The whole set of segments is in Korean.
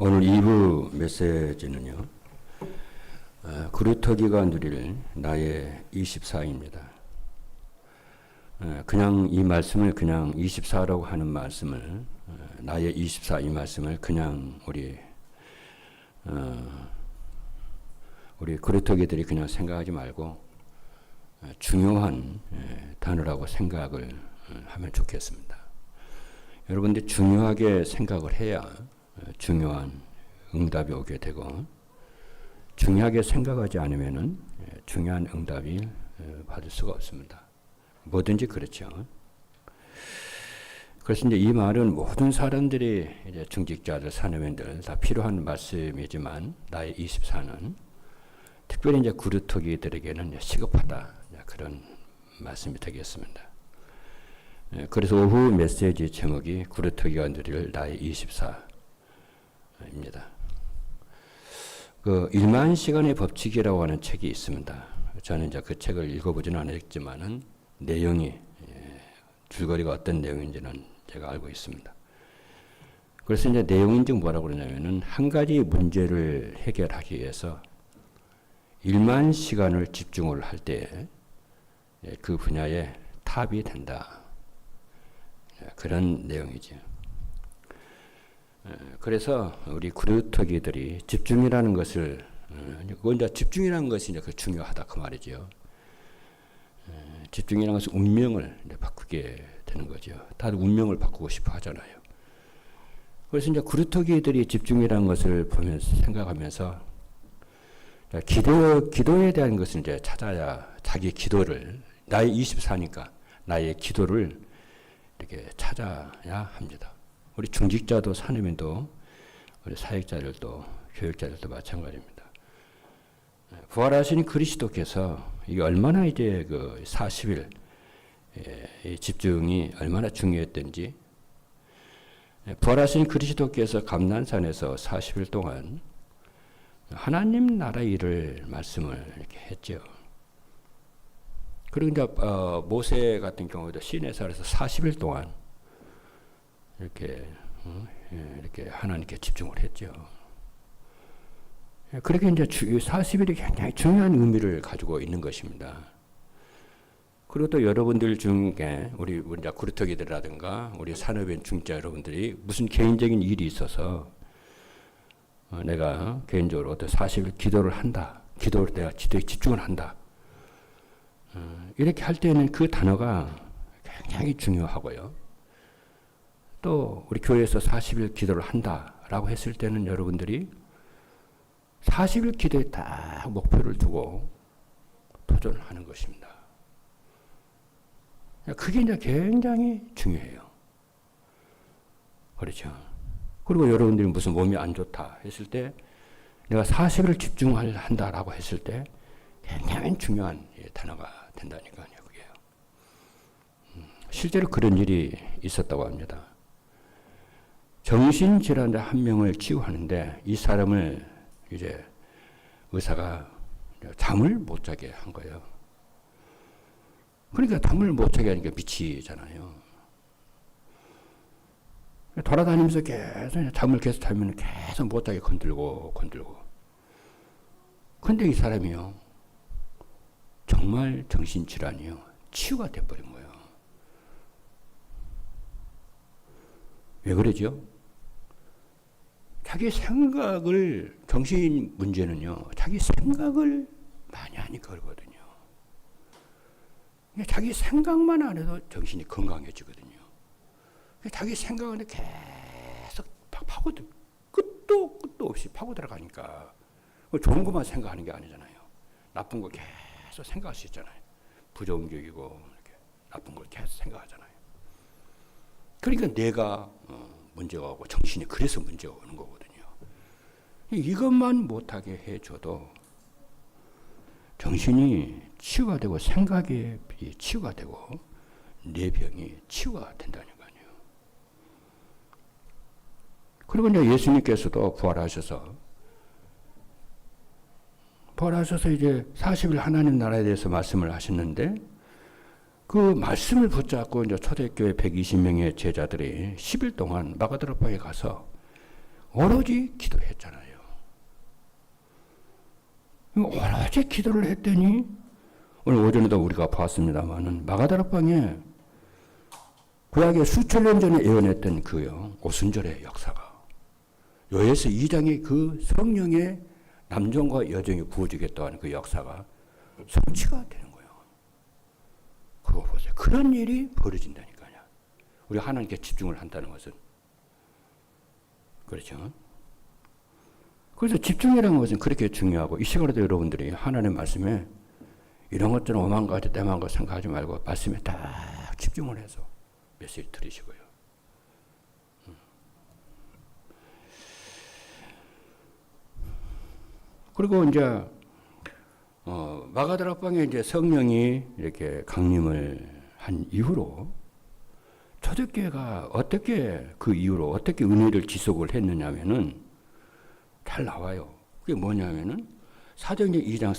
오늘 2부 메시지는요, 그루터기가 누릴 나의 24입니다. 그냥 이 말씀을 그냥 24라고 하는 말씀을, 나의 24 이 말씀을 그냥 우리 그루터기들이 그냥 생각하지 말고 중요한 단어라고 생각을 하면 좋겠습니다. 여러분들 중요하게 생각을 해야 중요한 응답이 오게 되고, 중요하게 생각하지 않으면은 중요한 응답이 받을 수가 없습니다. 뭐든지 그렇죠. 그래서 이제 이 말은 모든 사람들이 이제 중직자들, 사내면들 다 필요한 말씀이지만, 나의 24는 특별히 이제 그루터기들에게는 시급하다, 그런 말씀이 되겠습니다. 그래서 오후 메시지 제목이 그루터기가 누릴 나의 24입니다. 그 1만 시간의 법칙이라고 하는 책이 있습니다. 저는 이제 그 책을 읽어보지는 않았지만은 내용이, 줄거리가 어떤 내용인지는 제가 알고 있습니다. 그래서 이제 내용인지 뭐라고 그러냐면은, 한 가지 문제를 해결하기 위해서 1만 시간을 집중을 할 때 그 분야에 탑이 된다, 그런 내용이죠. 그래서 우리 그루터기들이 집중이라는 것을, 그건 이제 집중이라는 것이 이제 그 중요하다, 그 말이죠. 집중이라는 것은 운명을 이제 바꾸게 되는 거죠. 다들 운명을 바꾸고 싶어 하잖아요. 그래서 이제 그루터기들이 집중이라는 것을 보면서, 생각하면서, 기도에 대한 것을 이제 찾아야, 자기 기도를, 나의 24니까 나의 기도를 이렇게 찾아야 합니다. 우리 중직자도, 사내면도, 우리 사역자들도, 교육자들도 마찬가지입니다. 부활하신 그리스도께서 이게 얼마나 이제 그 40일 집중이 얼마나 중요했던지, 부활하신 그리스도께서 감난산에서 40일 동안 하나님 나라 일을 말씀을 이렇게 했죠. 그리고 이제 모세 같은 경우도 시내산에서 40일 동안 이렇게 하나님께 집중을 했죠. 그렇게 이제 40일이 굉장히 중요한 의미를 가지고 있는 것입니다. 그리고 또 여러분들 중에 우리 이제 그루터기들이라든가 우리 산업인 중직자 여러분들이 무슨 개인적인 일이 있어서 내가 개인적으로 또 40일 기도를 한다, 내가 기도에 집중을 한다, 이렇게 할 때는 그 단어가 굉장히 중요하고요. 또 우리 교회에서 40일 기도를 한다라고 했을 때는 여러분들이 40일 기도에 딱 목표를 두고 도전을 하는 것입니다. 그게 이제 굉장히 중요해요. 그렇죠. 그리고 여러분들이 무슨 몸이 안 좋다 했을 때, 내가 40일을 집중한다라고 했을 때 굉장히 중요한 단어가 된다니까요, 그게요. 실제로 그런 일이 있었다고 합니다. 정신질환자 한 명을 치유하는데, 이 사람을 이제 의사가 잠을 못 자게 한 거예요. 그러니까 잠을 못 자게 하니까 미치잖아요. 돌아다니면서 계속 잠을 계속 자면 계속 못 자게 건들고. 근데 이 사람이요, 정말 정신질환이요, 치유가 돼버린 거예요. 왜 그러죠? 자기 생각을, 정신 문제는요, 자기 생각을 많이 하니까 그러거든요. 자기 생각만 안 해도 정신이 건강해지거든요. 자기 생각을 계속 파고들, 끝도 없이 파고 들어가니까, 좋은 것만 생각하는 게 아니잖아요. 나쁜 거 계속 생각할 수 있잖아요. 부정적이고 이렇게 나쁜 걸 계속 생각하잖아요. 그러니까 내가 문제가 오고 정신이 그래서 문제가 오는 거거든요. 이것만 못하게 해줘도 정신이 치유가 되고, 생각이 치유가 되고, 내 병이 치유가 된다니까요. 그리고 이제 예수님께서도 부활하셔서 이제 40일 하나님 나라에 대해서 말씀을 하셨는데, 그 말씀을 붙잡고 이제 초대교회 120명의 제자들이 10일 동안 마가다락방에 가서 오로지 기도했잖아요. 오로지 기도를 했더니 오늘 오전에도 우리가 봤습니다마는 마가다락방에 구약에 수천 년 전에 예언했던 그요 오순절의 역사가 요에서 2장의 그 성령의 남종과 여종이 부어주겠다 하는 그 역사가 성취가 되는 거예요. 그거 보세요. 그런 일이 벌어진다니까요. 우리 하나님께 집중을 한다는 것은 그렇죠. 그래서 집중이라는 것은 그렇게 중요하고 이 시간에도 여러분들이 하나님의 말씀에 이런 것들은 오만 가지 때만 거 생각하지 말고 말씀에 딱 집중을 해서 메시지 들으시고요. 그리고 이제 마가다락방에 이제 성령이 이렇게 강림을 한 이후로 초대교회가 어떻게 그 이후로 어떻게 은혜를 지속을 했느냐면은 잘 나와요. 그게 뭐냐면은 사도행전 2장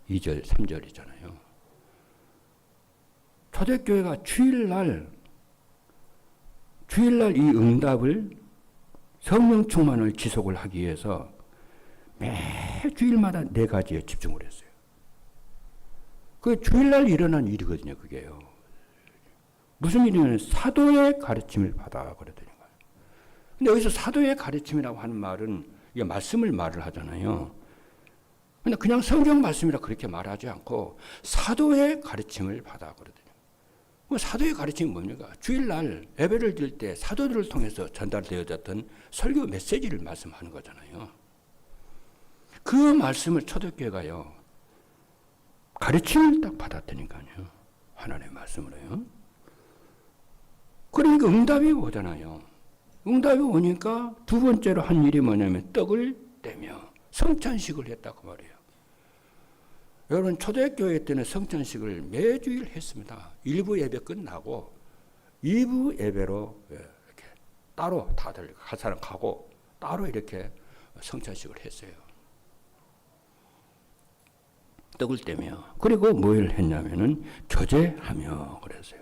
42절 3절이잖아요. 초대교회가 주일날 이 응답을 성령 충만을 지속을 하기 위해서 매 주일마다 4가지에 집중을 했어요. 그 주일날 일어난 일이거든요. 그게요. 무슨 일이냐면 사도의 가르침을 받아 그러더니 거예요. 근데 여기서 사도의 가르침이라고 하는 말은 이게 말씀을 말을 하잖아요. 근데 그냥 성경 말씀이라 그렇게 말하지 않고 사도의 가르침을 받아 그러더니. 사도의 가르침이 뭡니까? 주일날 예배를 드릴 때 사도들을 통해서 전달되어졌던 설교 메시지를 말씀하는 거잖아요. 그 말씀을 초대교회가요. 가르침을 딱 받았다니까요. 하나님의 말씀으로요. 그러니까 응답이 오잖아요. 응답이 오니까 두 번째로 한 일이 뭐냐면 떡을 떼며 성찬식을 했다고 말해요. 여러분 초대교회 때는 성찬식을 매주일 했습니다. 1부 예배 끝나고 2부 예배로 이렇게 따로 다들 갈 사람 가고 따로 이렇게 성찬식을 했어요. 떡을 떼며 그리고 뭘 했냐면은 교제하며 그랬어요.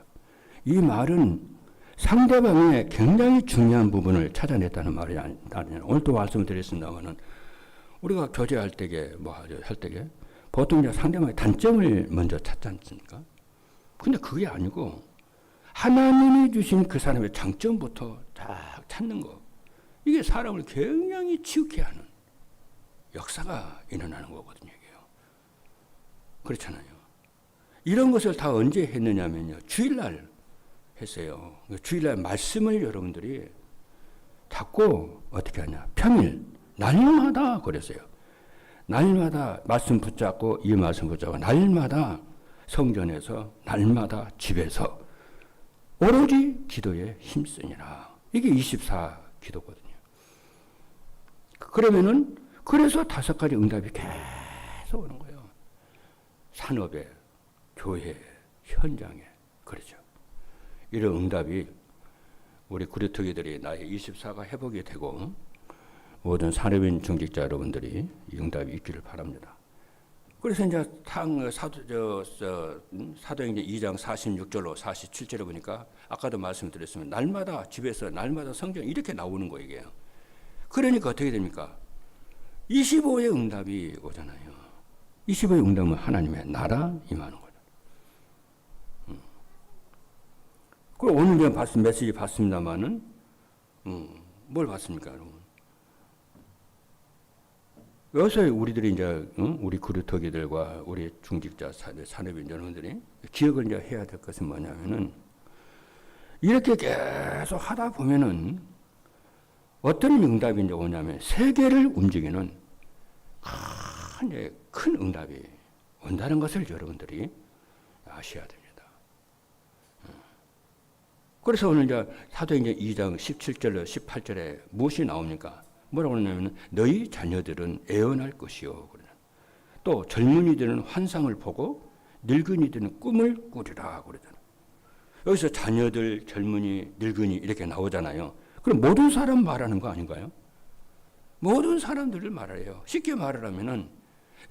이 말은 상대방의 굉장히 중요한 부분을 찾아냈다는 말이 아니에요. 오늘도 말씀을 드렸습니다만은 우리가 교제할 때에 할 때에 보통 이제 상대방의 단점을 먼저 찾지 않습니까? 근데 그게 아니고 하나님이 주신 그 사람의 장점부터 딱 찾는 거. 이게 사람을 굉장히 치우게 하는 역사가 일어나는 거거든요. 이게요. 그렇잖아요. 이런 것을 다 언제 했느냐면요. 주일날 했어요. 주일날 말씀을 여러분들이 자꾸 어떻게 하냐. 평일, 날마다 그랬어요. 날마다 말씀 붙잡고 이 말씀 붙잡고 날마다 성전에서 날마다 집에서 오로지 기도에 힘쓰니라. 이게 24 기도거든요. 그러면은 그래서 5가지 응답이 계속 오는 거예요. 산업에, 교회, 현장에 그렇죠. 이런 응답이 우리 구리터기들이 나의 24가 회복이 되고 모든 산업인 중직자 여러분들이 이 응답이 있기를 바랍니다. 그래서 이제 사도행전 2장 46절로 47절에 보니까 아까도 말씀드렸지만 날마다 집에서 날마다 성경 이렇게 나오는 거예요. 이게요. 그러니까 어떻게 됩니까? 25의 응답이 오잖아요. 25의 응답은 하나님의 나라 임하는 거죠. 그리고 오늘 제가 메시지 봤습니다만은 뭘 봤습니까, 여러분? 여기서 우리들이 이제 우리 그루터기들과 우리 중직자 산업인 여러분들이 기억을 이제 해야 될 것은 뭐냐면은 이렇게 계속 하다 보면은 어떤 응답이 이제 오냐면 세계를 움직이는 큰 응답이 온다는 것을 여러분들이 아셔야 됩니다. 그래서 오늘 이제 사도행전 2장 17절로 18절에 무엇이 나옵니까? 뭐라고 그러냐면 너희 자녀들은 애언할 것이요. 또 젊은이들은 환상을 보고 늙은이들은 꿈을 꾸리라 그러잖아요. 여기서 자녀들, 젊은이, 늙은이 이렇게 나오잖아요. 그럼 모든 사람 말하는 거 아닌가요? 모든 사람들을 말해요. 쉽게 말을 하면은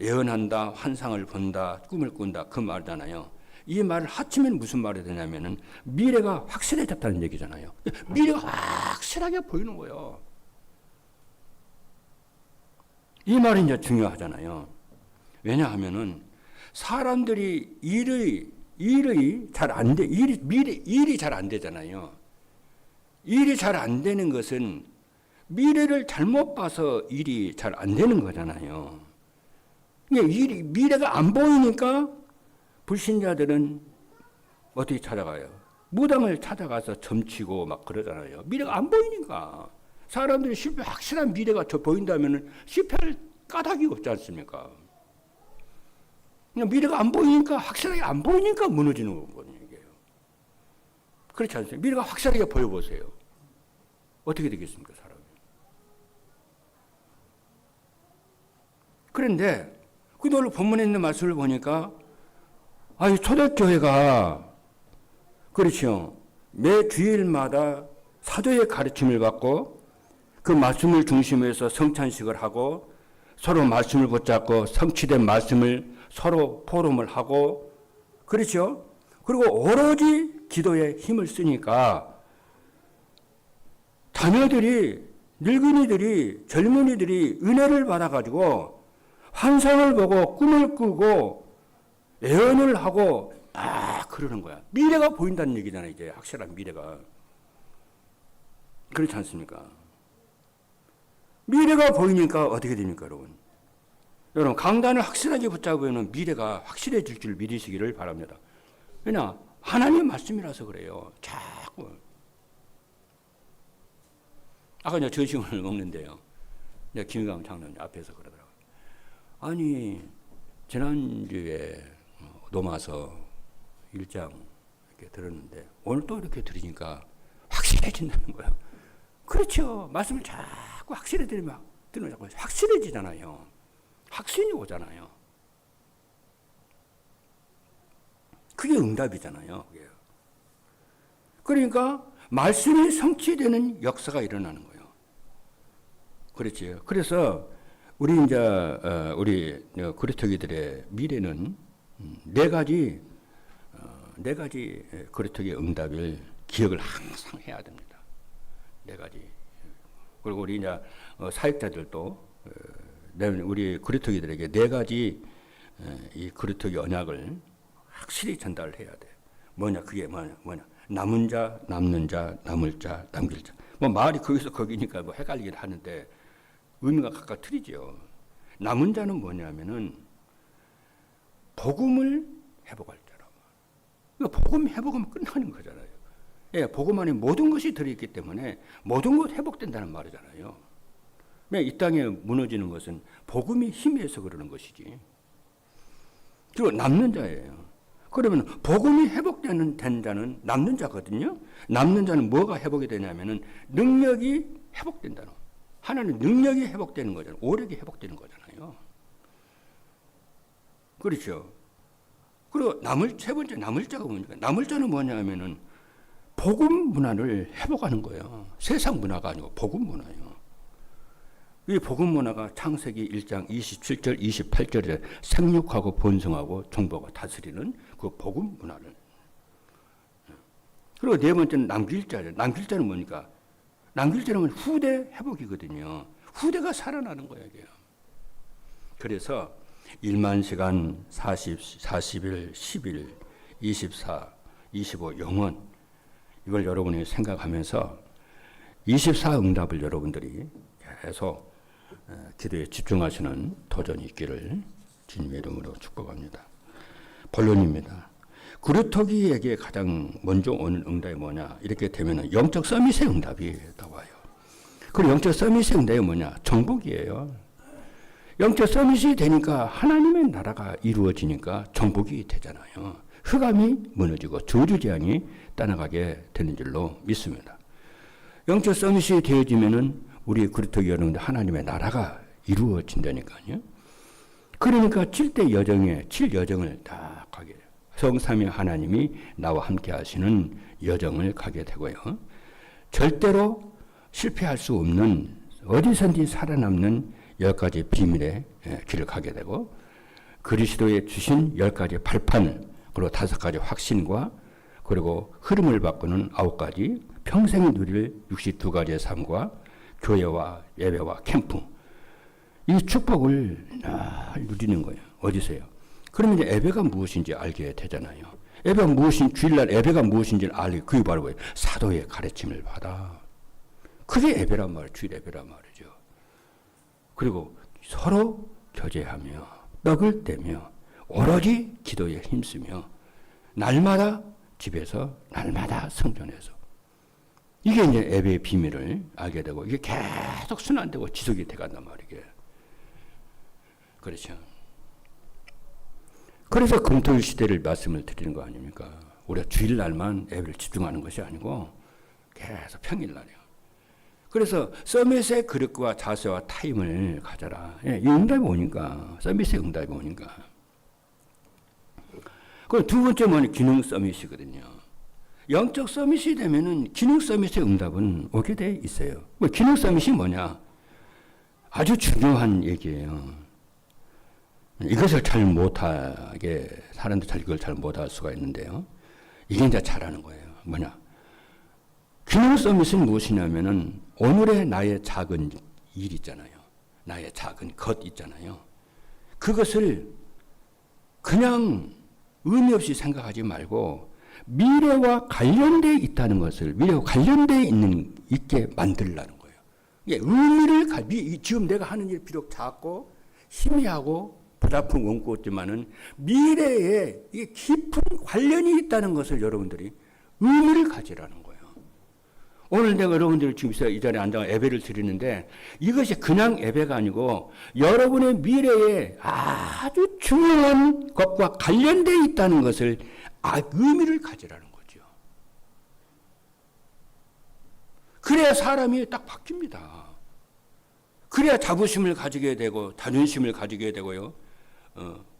예언한다, 환상을 본다, 꿈을 꾼다 그 말이잖아요. 이 말을 합치면 무슨 말이 되냐면은 미래가 확실해졌다는 얘기잖아요. 미래가 확실하게 보이는 거예요. 이 말이 이제 중요하잖아요. 왜냐하면은 사람들이 일이 잘 안 돼, 일이 잘 안 되잖아요. 일이 잘 안 되는 것은 미래를 잘못 봐서 일이 잘 안 되는 거잖아요. 미래가 안 보이니까 불신자들은 어떻게 찾아가요? 무당을 찾아가서 점치고 막 그러잖아요. 미래가 안 보이니까. 사람들이 확실한 미래가 보인다면 실패할 까닭이 없지 않습니까? 그냥 미래가 안 보이니까, 확실하게 안 보이니까 무너지는 거거든요, 이게요. 그렇지 않습니까? 미래가 확실하게 보여보세요. 어떻게 되겠습니까, 사람이? 그런데, 오늘 본문에 있는 말씀을 보니까, 초대교회가, 그렇죠. 매 주일마다 사도의 가르침을 받고, 그 말씀을 중심으로 해서 성찬식을 하고, 서로 말씀을 붙잡고 성취된 말씀을 서로 포럼을 하고, 그렇죠? 그리고 오로지 기도에 힘을 쓰니까 자녀들이, 늙은이들이, 젊은이들이 은혜를 받아가지고 환상을 보고 꿈을 꾸고 예언을 하고 그러는 거야. 미래가 보인다는 얘기잖아요. 이제 확실한 미래가. 그렇지 않습니까? 미래가 보이니까 어떻게 됩니까, 여러분? 여러분, 강단을 확실하게 붙잡으면 미래가 확실해질 줄 믿으시기를 바랍니다. 왜냐? 하나님의 말씀이라서 그래요. 자꾸. 아까 이제 저식을 먹는데요. 김강 장로님 앞에서 그러더라고요. 아니, 지난주에 노마서 1장 이렇게 들었는데, 오늘 또 이렇게 들으니까 확실해진다는 거예요. 그렇죠. 말씀을 자꾸 확실해지면 확실해지잖아요. 확신이 오잖아요. 그게 응답이잖아요. 그게. 그러니까 말씀이 성취되는 역사가 일어나는 거예요. 그렇죠. 그래서 우리 그리스도인들의 미래는 네 가지 그리스도의 응답을 기억을 항상 해야 됩니다. 네 가지. 그리고 우리 이제 사역자들도 우리 그리스도인들에게 네 가지 이 그리스도의 언약을 확실히 전달을 해야 돼. 뭐냐? 그게 뭐냐? 남은 자, 남는 자, 남을 자, 남길 자. 말이 거기서 거기니까 헷갈리긴 하는데 의미가 각각 틀리죠. 남은 자는 뭐냐면은 복음을 회복할 자라고. 그러니까 복음 회복하면 끝나는 거잖아요. 예, 복음 안에 모든 것이 들어있기 때문에 모든 것 회복된다는 말이잖아요. 이 땅에 무너지는 것은 복음이 힘에서 그러는 것이지. 그리고 남는 자예요. 그러면 복음이 회복되는 된 자는 남는 자거든요. 남는 자는 뭐가 회복이 되냐면은 능력이 회복된다는. 하나는 능력이 회복되는 거잖아요. 오력이 회복되는 거잖아요. 그렇죠. 그리고 세 번째 남을 자가 뭡니까? 남을 자는 뭐냐면은 복음 문화를 회복하는 거예요. 세상 문화가 아니고 복음 문화예요. 이 복음 문화가 창세기 1장 27절, 28절에 생육하고 번성하고 정복하고 다스리는 그 복음 문화를. 그리고 네 번째는 남길 자예요. 남길 자는 뭡니까? 남길 자는 후대 회복이거든요. 후대가 살아나는 거예요, 이게. 그래서 1만 시간, 40일, 10일, 24, 25 영원 이걸 여러분이 생각하면서 24 응답을 여러분들이 계속 기도에 집중하시는 도전이 있기를 주님의 이름으로 축복합니다. 본론입니다. 그루터기에게 가장 먼저 오는 응답이 뭐냐? 이렇게 되면 영적 서밋의 응답이 나와요. 그리고 영적 서밋의 응답이 뭐냐? 정복이에요. 영적 서밋이 되니까 하나님의 나라가 이루어지니까 정복이 되잖아요. 흑암이 무너지고 저주재앙이 떠나가게 되는 줄로 믿습니다. 영적 서밋이 되어지면은 우리 그리스도 여러분들 하나님의 나라가 이루어진다니까요. 그러니까 7대 여정에 7여정을 다 가게 돼요. 성삼위 하나님이 나와 함께 하시는 여정을 가게 되고요. 절대로 실패할 수 없는 어디선지 살아남는 10가지 비밀의 길을 가게 되고 그리스도의 주신 10가지 발판 그리고 5가지 확신과 그리고 흐름을 바꾸는 9가지 평생 누릴 62가지의 삶과 교회와 예배와 캠프 이 축복을 늘 누리는 거예요. 어디서요? 그러면 이제 예배가 무엇인지 알게 되잖아요. 예배가 주일날 예배가 무엇인지를 알게, 그게 바로 뭐예요? 사도의 가르침을 받아. 그게 예배란 말이에요. 주일 예배란 말이죠. 그리고 서로 교제하며 떡을 떼며 오로지 기도에 힘쓰며 날마다 집에서 날마다 성전에서, 이게 이제 예배의 비밀을 알게 되고, 이게 계속 순환되고 지속이 돼간단 말이에요. 그렇죠. 그래서 금토일 시대를 말씀을 드리는 거 아닙니까? 우리가 주일날만 예배를 집중하는 것이 아니고 계속 평일날이요. 그래서 서밋의 그릇과 자세와 타임을 가져라. 이 응답이 오니까, 서밋의 응답이 오니까. 그리고 두 번째 뭐냐? 기능 서밋이거든요. 영적 서밋이 되면은 기능 서밋의 응답은 오게 돼 있어요. 기능 서밋이 뭐냐? 아주 중요한 얘기예요. 이것을 잘 못하게, 사람들 잘 이걸 잘 못할 수가 있는데요. 이게 이제 잘하는 거예요. 뭐냐? 기능 서밋은 무엇이냐면은 오늘의 나의 작은 일 있잖아요. 나의 작은 것 있잖아요. 그것을 그냥 의미 없이 생각하지 말고 미래와 관련되어 있다는 것을, 미래와 관련되어 있게 만들라는 거예요. 이게 의미를, 지금 내가 하는 일 비록 작고 희미하고 불아픈 원고 있지만은 미래에 이게 깊은 관련이 있다는 것을 여러분들이 의미를 가지라는 거예요. 오늘 내가 여러분들 지금 이 자리에 앉아 예배를 드리는데 이것이 그냥 예배가 아니고 여러분의 미래에 아주 중요한 것과 관련되어 있다는 것을 의미를 가지라는 거죠. 그래야 사람이 딱 바뀝니다. 그래야 자부심을 가지게 되고 자존심을 가지게 되고요.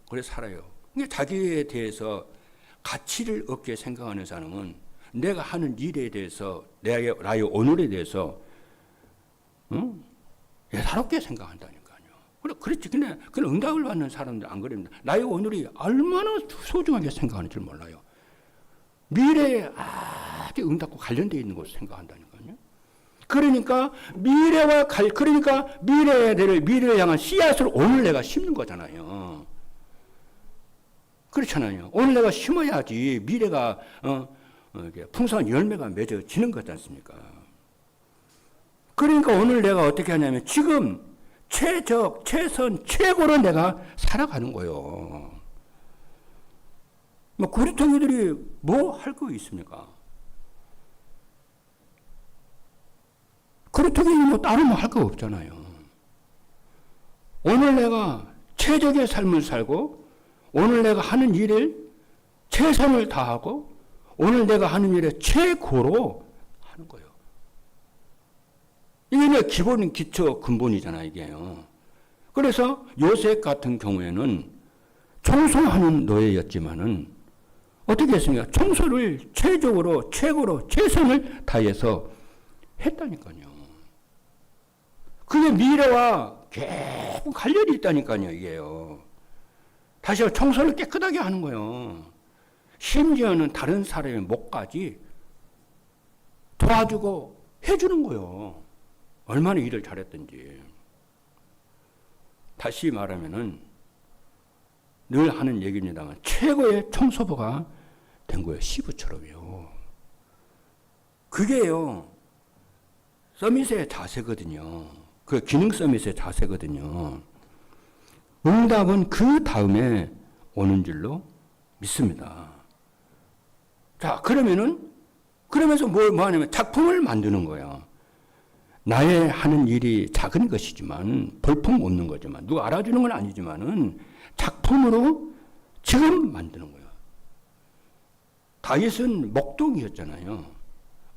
그래 살아요. 자기에 대해서 가치를 얻게 생각하는 사람은 내가 하는 일에 대해서, 나의 오늘에 대해서 예사롭게 생각한다니까요. 그렇지. 그냥 응답을 받는 사람들 안 그럽니다. 나의 오늘이 얼마나 소중하게 생각하는 줄 몰라요. 미래에 아주 응답과 관련되어 있는 것을 생각한다니까요. 그러니까 미래를 향한 씨앗을 오늘 내가 심는 거잖아요. 그렇잖아요. 오늘 내가 심어야지 미래가 풍성한 열매가 맺어지는 거지 않습니까? 그러니까 오늘 내가 어떻게 하냐면 지금 최선, 최고로 내가 살아가는 거예요. 구리통이들이 뭐 할 거 있습니까? 구리통이 다른 뭐 할 거 없잖아요. 오늘 내가 최적의 삶을 살고, 오늘 내가 하는 일을 최선을 다하고, 오늘 내가 하는 일에 최고로 하는 거예요. 이게 기본, 기초, 근본이잖아요, 이게요. 그래서 요셉 같은 경우에는 청소하는 노예였지만은 어떻게 했습니까? 청소를 최적으로, 최고로, 최선을 다해서 했다니까요. 그게 미래와 계속 관련이 있다니까요, 이게요. 다시 청소를 깨끗하게 하는 거예요. 심지어는 다른 사람의 목까지 도와주고 해주는 거예요. 얼마나 일을 잘했든지. 다시 말하면은 늘 하는 얘기입니다만 최고의 청소부가 된 거예요. 시부처럼요. 그게요. 서밋의 자세거든요. 그 기능 서밋의 자세거든요. 응답은 그 다음에 오는 줄로 믿습니다. 자, 그러면서 뭐 하냐면 작품을 만드는 거예요. 나의 하는 일이 작은 것이지만, 볼품 없는 거지만, 누가 알아주는 건 아니지만은 작품으로 지금 만드는 거예요. 다윗은 목동이었잖아요.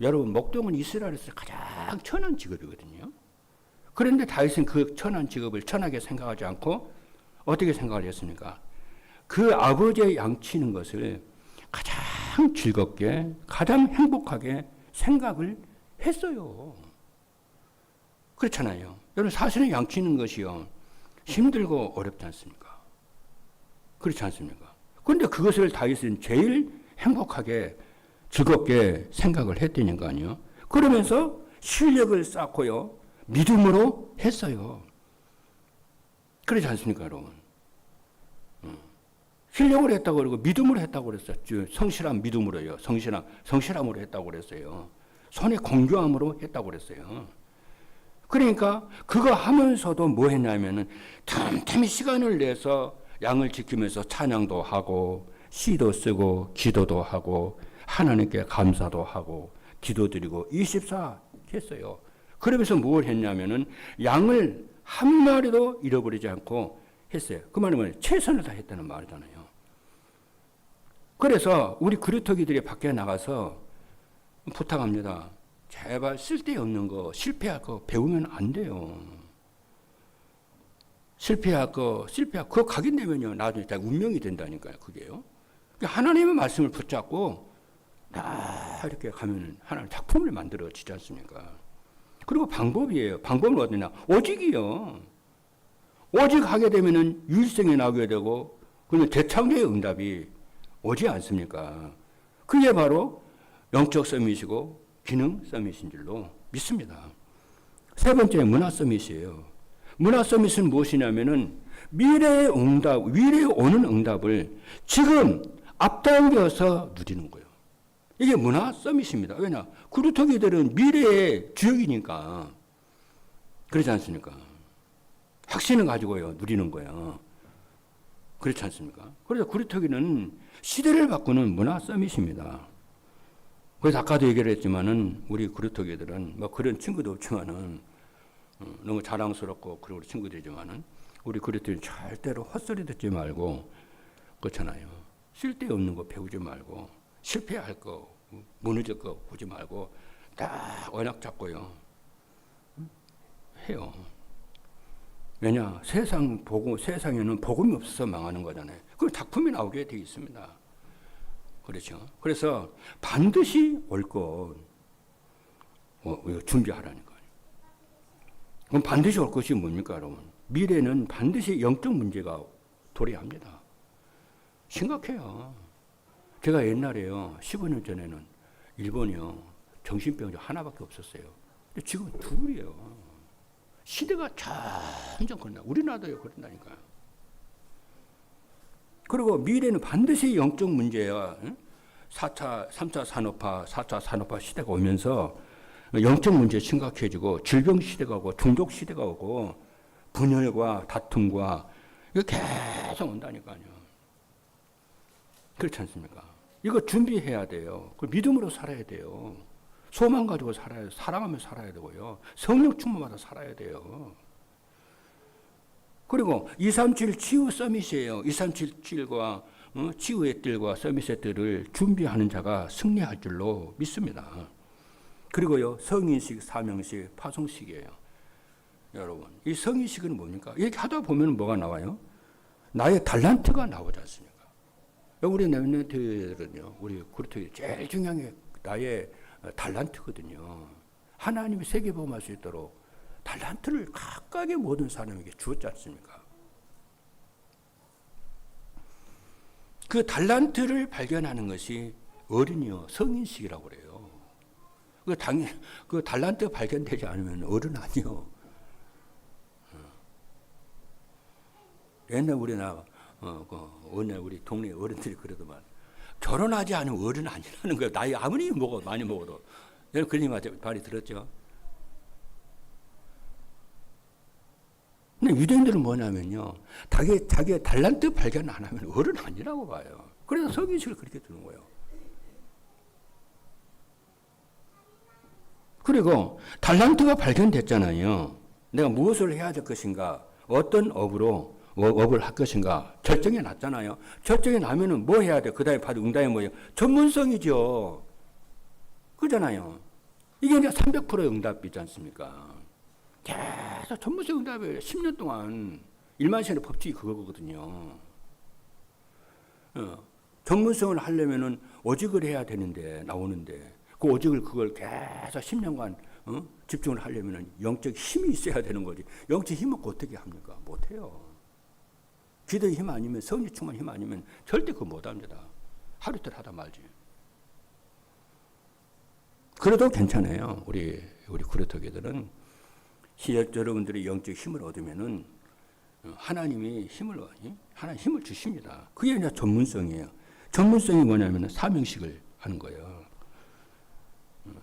여러분, 목동은 이스라엘에서 가장 천한 직업이거든요. 그런데 다윗은 그 천한 직업을 천하게 생각하지 않고 어떻게 생각을 했습니까? 그 아버지의 양치는 것을 가장 즐겁게, 가장 행복하게 생각을 했어요. 그렇잖아요. 여러분, 사실은 양치는 것이요, 힘들고 어렵지 않습니까? 그렇지 않습니까? 그런데 그것을 다윗은 제일 행복하게, 즐겁게 생각을 했다는 거 아니에요? 그러면서 실력을 쌓고요, 믿음으로 했어요. 그렇지 않습니까, 여러분? 실력으로 했다고 그러고 믿음으로 했다고 그랬어요. 성실한 믿음으로요. 성실함으로 했다고 그랬어요. 손에 공교함으로 했다고 그랬어요. 그러니까 그거 하면서도 뭐 했냐면은 틈틈이 시간을 내서 양을 지키면서 찬양도 하고 시도 쓰고 기도도 하고 하나님께 감사도 하고 기도드리고 24 했어요. 그러면서 뭘 했냐면은 양을 한 마리도 잃어버리지 않고 했어요. 그 말은 뭐예요? 최선을 다했다는 말이잖아요. 그래서 우리 그루터기들이 밖에 나가서 부탁합니다. 제발 쓸데없는 거, 실패할 거 배우면 안 돼요. 실패할 거, 그거 각인되면요, 나중에 운명이 된다니까요, 그게요. 하나님의 말씀을 붙잡고, 이렇게 가면 하나님 작품을 만들어지지 않습니까? 그리고 방법이에요. 방법은 어디냐? 오직이요. 오직 하게 되면은 유일성이 나오게 되고, 그러면 대창조의 응답이 오지 않습니까? 그게 바로 영적 서밋이고, 기능 서밋인 줄로 믿습니다. 세 번째, 문화 서밋이에요. 문화 서밋은 무엇이냐면은 미래에 오는 응답을 지금 앞당겨서 누리는 거예요. 이게 문화 서밋입니다. 왜냐? 그루터기들은 미래의 주역이니까. 그렇지 않습니까? 확신을 가지고요, 누리는 거예요. 그렇지 않습니까? 그래서 그루터기는 시대를 바꾸는 문화 서밋입니다. 그래서 아까도 얘기를 했지만은 우리 그루터기들은 뭐 그런 친구도 없지만은 너무 자랑스럽고 그런 우리 친구들이지만은 우리 그루터기는 절대로 헛소리 듣지 말고 그렇잖아요. 쓸데없는 거 배우지 말고 실패할 거 무너질 거 보지 말고 딱 언약 잡고요 해요. 왜냐? 세상에는 복음이 없어서 망하는 거잖아요. 그 작품이 나오게 되어 있습니다. 그렇죠. 그래서 반드시 올 것, 준비하라니까요. 그럼 반드시 올 것이 뭡니까, 여러분? 미래는 반드시 영적 문제가 도래합니다. 심각해요. 제가 옛날에요, 15년 전에는 일본이요, 정신병자 하나밖에 없었어요. 근데 지금 둘이에요. 시대가 점점 그런다. 우리나라도요, 그런다니까요. 그리고 미래는 반드시 영적 문제야. 3차 산업화, 4차 산업화 시대가 오면서 영적 문제 심각해지고 질병 시대가 오고 중독 시대가 오고 분열과 다툼과 이거 계속 온다니까요. 그렇지 않습니까? 이거 준비해야 돼요. 믿음으로 살아야 돼요. 소망 가지고 살아야 돼요. 사랑하며 살아야 되고요. 성령 충만하다 살아야 돼요. 그리고 237 치유 서밋이에요. 237과 치유의 뜰과 서밋의 뜰을 준비하는 자가 승리할 줄로 믿습니다. 그리고요, 성인식, 사명식, 파송식이에요. 여러분, 이 성인식은 뭡니까? 이렇게 하다 보면 뭐가 나와요? 나의 달란트가 나오지 않습니까? 우리 랩런트들은요, 우리 그루터기 제일 중요한 게 나의 달란트거든요. 하나님이 세계복음할 수 있도록 달란트를 각각의 모든 사람에게 주었지 않습니까? 그 달란트를 발견하는 것이 어른이요, 성인식이라고 그래요. 그 달란트 발견되지 않으면 어른 아니요. 옛날 우리 동네 어른들이 그러더만, 결혼하지 않으면 어른 아니라는 거예요. 나이 아무리 많이 먹어도. 여러분, 그런 말이 들었죠? 근데 유대인들은 뭐냐면요, 자기의 달란트 발견 안 하면 어른 아니라고 봐요. 그래서 성인식을 그렇게 두는 거예요. 그리고 달란트가 발견됐잖아요. 내가 무엇을 해야 될 것인가, 어떤 업을 할 것인가 결정이 났잖아요. 결정이 나면은 뭐 해야 돼? 그 다음에 받은 응답이 뭐예요? 전문성이죠. 그잖아요. 이게 이제 300%의 응답이지 않습니까? 계속 전문성 응답이에요. 10년 동안 1만 시간의 법칙이 그거거든요. 전문성을 하려면은 오직을 해야 되는데, 나오는데, 그 오직을 그걸 계속 10년간 집중을 하려면은 영적 힘이 있어야 되는 거지. 영적 힘 없고 어떻게 합니까? 못해요. 기도의 힘 아니면, 성령 충만 힘 아니면 절대 그거 못 합니다. 하루 이틀 하다 말지. 그래도 괜찮아요. 우리 그루터기들은 여러분들이 영적 힘을 얻으면은 하나님이 하나님 힘을 주십니다. 그게 이제 전문성이에요. 전문성이 뭐냐면 사명식을 하는 거예요.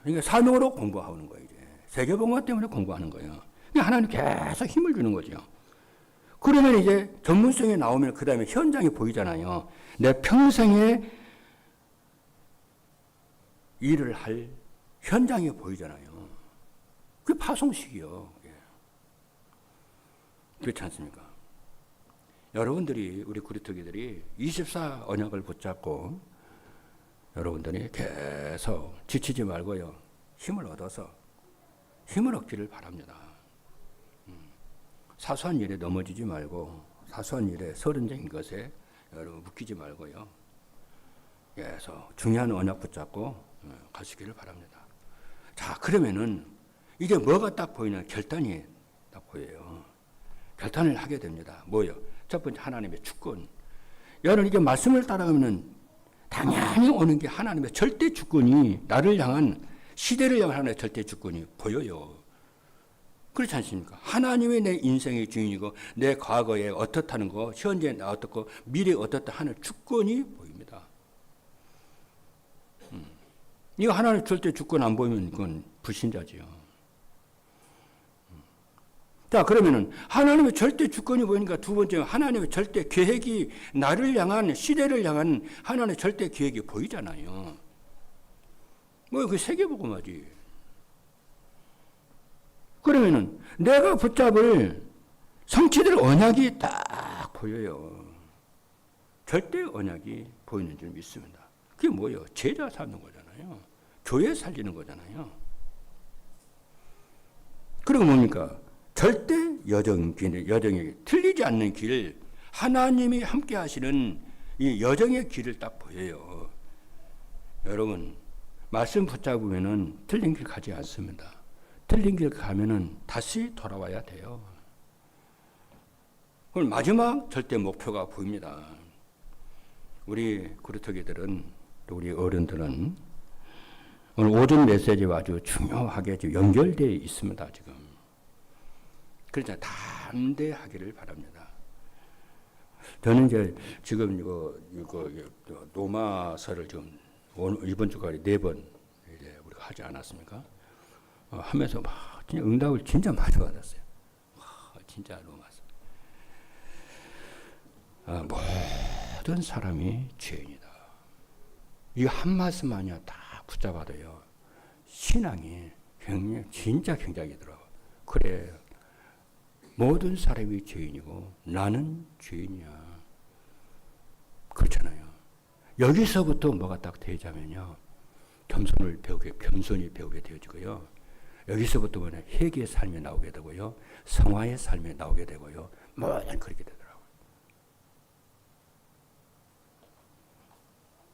그러니까 사명으로 공부하는 거예요. 이제 세계복음화 때문에 공부하는 거예요. 그러니까 하나님 계속 힘을 주는 거죠. 그러면 이제 전문성이 나오면 그 다음에 현장이 보이잖아요. 내 평생에 일을 할 현장이 보이잖아요. 그게 파송식이요. 그렇지 않습니까? 여러분들이, 우리 구리터기들이 24 언약을 붙잡고 여러분들이 계속 지치지 말고요. 힘을 얻어서 힘을 얻기를 바랍니다. 사소한 일에 넘어지지 말고 사소한 일에 서른적인 것에 여러분 묶이지 말고요. 계속 중요한 언약 붙잡고 가시기를 바랍니다. 자, 그러면은 이제 뭐가 딱 보이냐? 결단이 딱 보여요. 결단을 하게 됩니다. 뭐요? 첫 번째 하나님의 주권. 여러분 이게 말씀을 따라가면은 당연히 오는 게 하나님의 절대 주권이 나를 향한 시대를 향한 하나님의 절대 주권이 보여요. 그렇지 않습니까? 하나님이 내 인생의 주인이고 내 과거에 어떻다는 거, 현재 어떻고 미래에 어떻다 하는 주권이 보입니다. 이거 하나님의 절대 주권 안 보이면 그건 불신자지요. 자, 그러면은 하나님의 절대 주권이 보이니까 두 번째 하나님의 절대 계획이 나를 향한 시대를 향한 하나님의 절대 계획이 보이잖아요. 뭐 그 세계복음화지. 그러면은 내가 붙잡을 성취될 언약이 딱 보여요. 절대 언약이 보이는 줄 믿습니다. 그게 뭐예요? 제자 삼는 거잖아요. 교회 살리는 거잖아요. 그리고 뭡니까? 절대 여정이 틀리지 않는 길, 하나님이 함께 하시는 이 여정의 길을 딱 보여요. 여러분, 말씀 붙잡으면은 틀린 길 가지 않습니다. 틀린 길 가면은 다시 돌아와야 돼요. 오늘 마지막 절대 목표가 보입니다. 우리 구루터기들은, 또 우리 어른들은 오늘 오전 메시지와 아주 중요하게 연결되어 있습니다, 지금. 그러니까 담대하기를 바랍니다. 저는 이제 지금 이거 노마서를 지금 이번 주까지 4번 이제 우리가 하지 않았습니까? 하면서 막 진짜 응답을 진짜 많이 받았어요. 진짜 노마서. 모든 사람이 죄인이다. 이거 한 말씀만이야 다 붙잡아도요. 신앙이 진짜 굉장히더라고. 그래. 모든 사람이 죄인이고 나는 죄인이야. 그렇잖아요. 여기서부터 뭐가 딱 되자면요. 겸손히 배우게 되어지고요. 여기서부터 뭐냐? 회개의 삶이 나오게 되고요. 성화의 삶이 나오게 되고요. 뭐든 그렇게 되더라고요.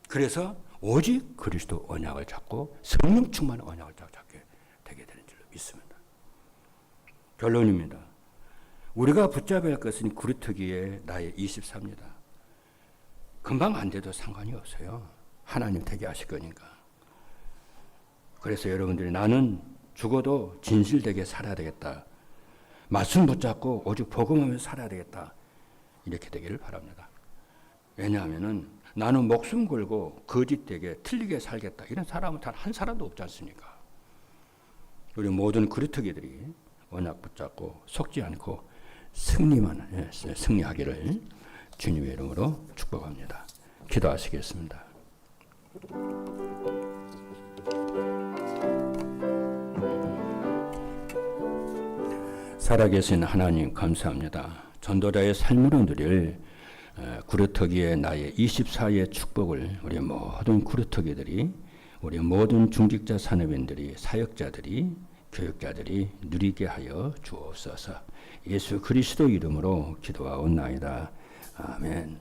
그래서 오직 그리스도 언약을 잡고 성령 충만한 언약을 잡게 되게 되는 줄로 믿습니다. 결론입니다. 우리가 붙잡아야 할 것은 구루터기의 나의 24입니다. 금방 안 돼도 상관이 없어요. 하나님 되게 하실 거니까. 그래서 여러분들이 나는 죽어도 진실되게 살아야 되겠다. 말씀 붙잡고 오직 복음하면서 살아야 되겠다. 이렇게 되기를 바랍니다. 왜냐하면은 나는 목숨 걸고 거짓되게 틀리게 살겠다. 이런 사람은 단 한 사람도 없지 않습니까? 우리 모든 구루터기들이 언약 붙잡고 속지 않고 승리하기를 주님의 이름으로 축복합니다. 기도하시겠습니다. 살아계신 하나님 감사합니다. 전도자의 삶으로 누릴 구루터기의 나의 24의 축복을 우리 모든 구루터기들이, 우리 모든 중직자 산업인들이, 사역자들이, 교육자들이 누리게 하여 주옵소서. 예수 그리스도 이름으로 기도하옵나이다. 아멘.